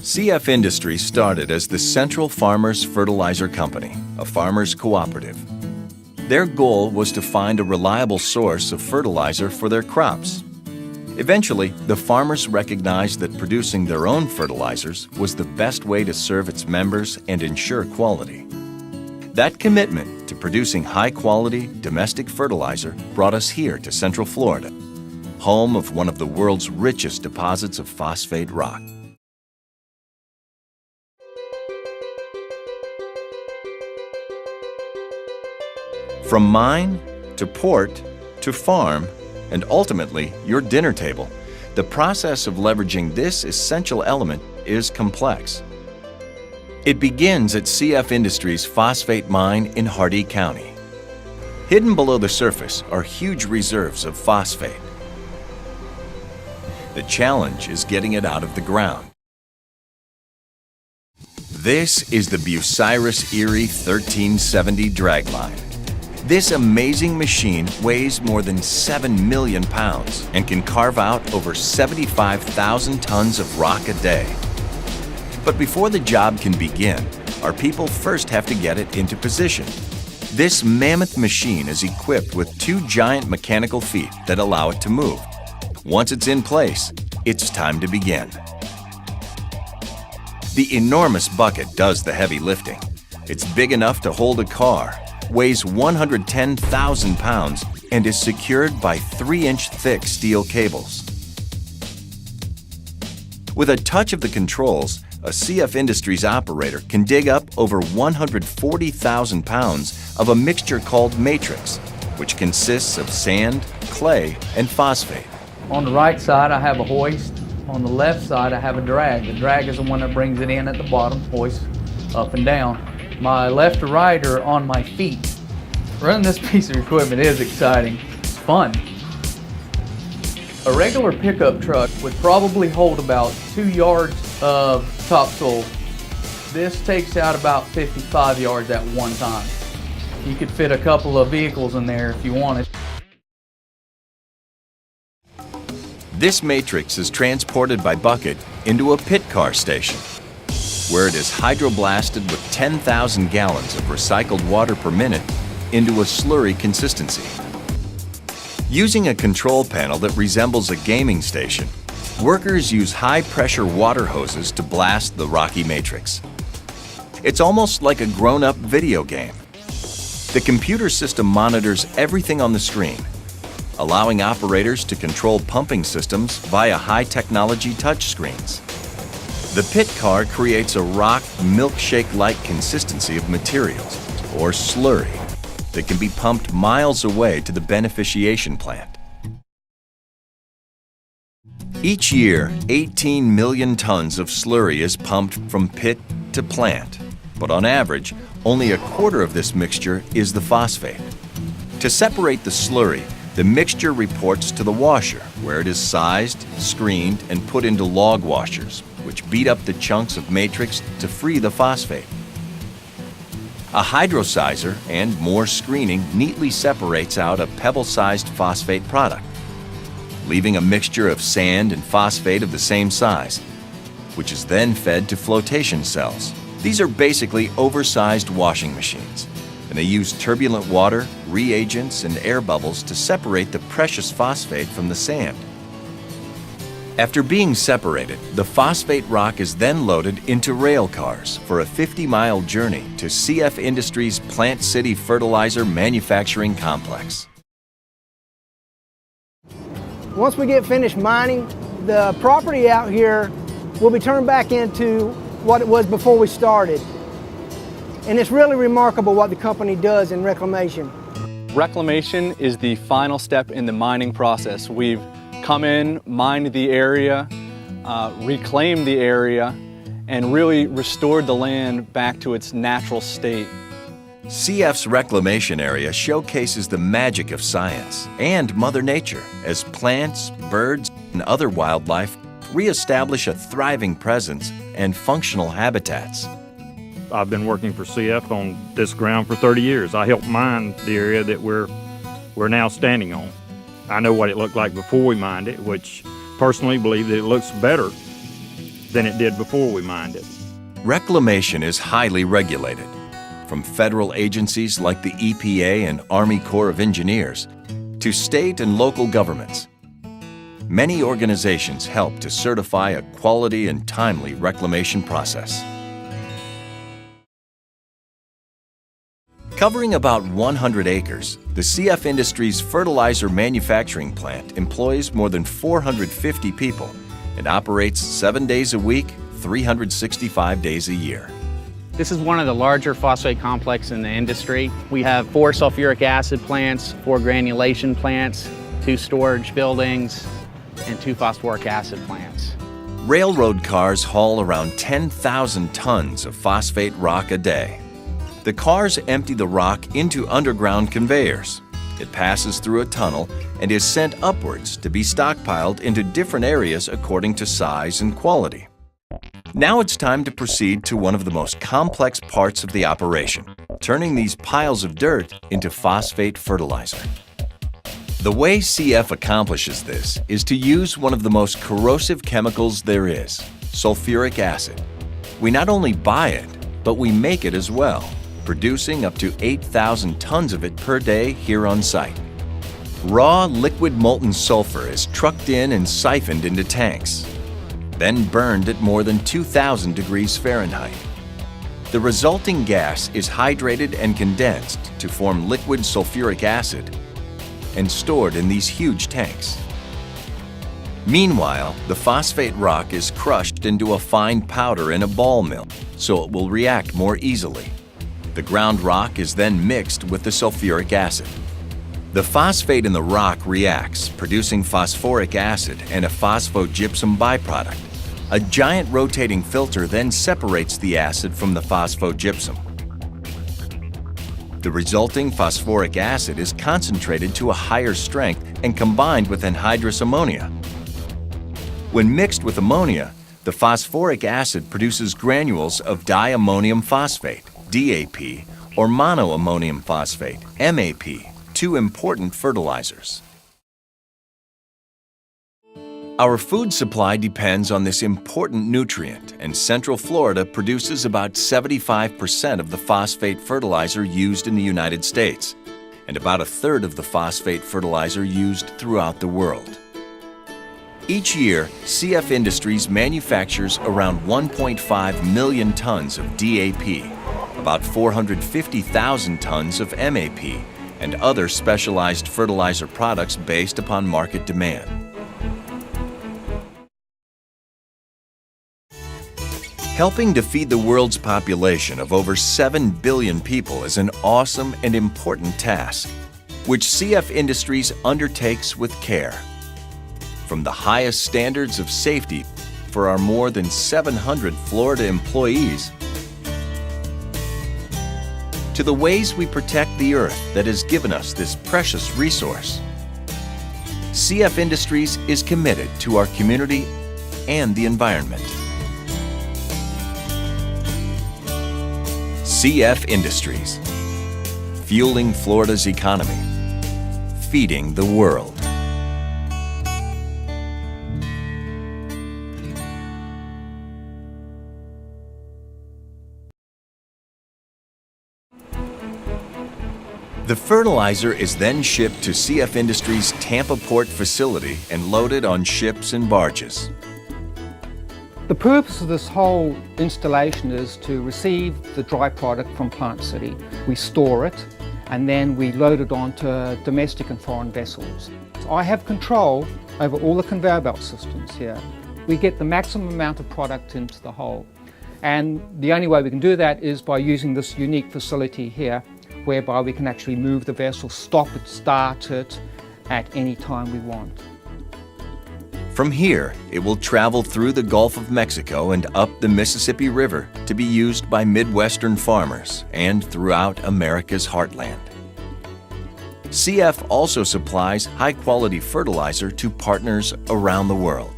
CF Industries started as the Central Farmers Fertilizer Company, a farmers' cooperative. Their goal was to find a reliable source of fertilizer for their crops. Eventually, the farmers recognized that producing their own fertilizers was the best way to serve its members and ensure quality. That commitment to producing high-quality domestic fertilizer brought us here to Central Florida, home of one of the world's richest deposits of phosphate rock. From mine to port to farm and ultimately your dinner table, the process of leveraging this essential element is complex. It begins at CF Industries' phosphate mine in Hardee County. Hidden below the surface are huge reserves of phosphate. The challenge is getting it out of the ground. This is the Bucyrus Erie 1370 dragline. This amazing machine weighs more than 7 million pounds and can carve out over 75,000 tons of rock a day. But before the job can begin, our people first have to get it into position. This mammoth machine is equipped with 2 giant mechanical feet that allow it to move. Once it's in place, it's time to begin. The enormous bucket does the heavy lifting. It's big enough to hold a car, weighs 110,000 pounds, and is secured by 3-inch thick steel cables. With a touch of the controls, a CF Industries operator can dig up over 140,000 pounds of a mixture called matrix, which consists of sand, clay, and phosphate. On the right side, I have a hoist. On the left side, I have a drag. The drag is the one that brings it in at the bottom, hoist up and down. My left to right are on my feet. Running this piece of equipment is exciting. It's fun. A regular pickup truck would probably hold about 2 yards of topsoil. This takes out about 55 yards at one time. You could fit a couple of vehicles in there if you wanted. This matrix is transported by bucket into a pit car station, where it is hydroblasted with 10,000 gallons of recycled water per minute into a slurry consistency. Using a control panel that resembles a gaming station, workers use high-pressure water hoses to blast the rocky matrix. It's almost like a grown-up video game. The computer system monitors everything on the screen, allowing operators to control pumping systems via high-technology touchscreens. The pit car creates a rock milkshake-like consistency of materials, or slurry, that can be pumped miles away to the beneficiation plant. Each year, 18 million tons of slurry is pumped from pit to plant, but on average, only a quarter of this mixture is the phosphate. To separate the slurry, the mixture reports to the washer, where it is sized, screened, and put into log washers, which beat up the chunks of matrix to free the phosphate. A hydrosizer and more screening neatly separates out a pebble-sized phosphate product, leaving a mixture of sand and phosphate of the same size, which is then fed to flotation cells. These are basically oversized washing machines, and they use turbulent water, reagents, and air bubbles to separate the precious phosphate from the sand. After being separated, the phosphate rock is then loaded into rail cars for a 50-mile journey to CF Industries' Plant City Fertilizer Manufacturing Complex. Once we get finished mining, the property out here will be turned back into what it was before we started. And it's really remarkable what the company does in reclamation. Reclamation is the final step in the mining process. We've come in, mined the area, reclaimed the area, and really restored the land back to its natural state. CF's reclamation area showcases the magic of science and Mother Nature as plants, birds, and other wildlife reestablish a thriving presence and functional habitats. I've been working for CF on this ground for 30 years. I helped mine the area that we're now standing on. I know what it looked like before we mined it, which personally believe that it looks better than it did before we mined it. Reclamation is highly regulated, from federal agencies like the EPA and Army Corps of Engineers to state and local governments. Many organizations help to certify a quality and timely reclamation process. Covering about 100 acres, the CF Industries fertilizer manufacturing plant employs more than 450 people and operates 7 days a week, 365 days a year. This is one of the larger phosphate complexes in the industry. We have 4 sulfuric acid plants, 4 granulation plants, 2 storage buildings, and 2 phosphoric acid plants. Railroad cars haul around 10,000 tons of phosphate rock a day. The cars empty the rock into underground conveyors. It passes through a tunnel and is sent upwards to be stockpiled into different areas according to size and quality. Now it's time to proceed to one of the most complex parts of the operation, turning these piles of dirt into phosphate fertilizer. The way CF accomplishes this is to use one of the most corrosive chemicals there is, sulfuric acid. We not only buy it, but we make it as well, producing up to 8,000 tons of it per day here on site. Raw liquid molten sulfur is trucked in and siphoned into tanks, then burned at more than 2,000 degrees Fahrenheit. The resulting gas is hydrated and condensed to form liquid sulfuric acid and stored in these huge tanks. Meanwhile, the phosphate rock is crushed into a fine powder in a ball mill, so it will react more easily. The ground rock is then mixed with the sulfuric acid. The phosphate in the rock reacts, producing phosphoric acid and a phosphogypsum byproduct. A giant rotating filter then separates the acid from the phosphogypsum. The resulting phosphoric acid is concentrated to a higher strength and combined with anhydrous ammonia. When mixed with ammonia, the phosphoric acid produces granules of diammonium phosphate, DAP, or monoammonium phosphate, MAP, 2 important fertilizers. Our food supply depends on this important nutrient, and Central Florida produces about 75% of the phosphate fertilizer used in the United States, and about 1/3 of the phosphate fertilizer used throughout the world. Each year, CF Industries manufactures around 1.5 million tons of DAP, about 450,000 tons of MAP, and other specialized fertilizer products based upon market demand. Helping to feed the world's population of over 7 billion people is an awesome and important task, which CF Industries undertakes with care. From the highest standards of safety for our more than 700 Florida employees, to the ways we protect the earth that has given us this precious resource. CF Industries is committed to our community and the environment. CF Industries, fueling Florida's economy, feeding the world. The fertilizer is then shipped to CF Industries' Tampa Port facility and loaded on ships and barges. The purpose of this whole installation is to receive the dry product from Plant City. We store it and then we load it onto domestic and foreign vessels. So I have control over all the conveyor belt systems here. We get the maximum amount of product into the hole. And the only way we can do that is by using this unique facility here, whereby we can actually move the vessel, stop it, start it at any time we want. From here, it will travel through the Gulf of Mexico and up the Mississippi River to be used by Midwestern farmers and throughout America's heartland. CF also supplies high-quality fertilizer to partners around the world.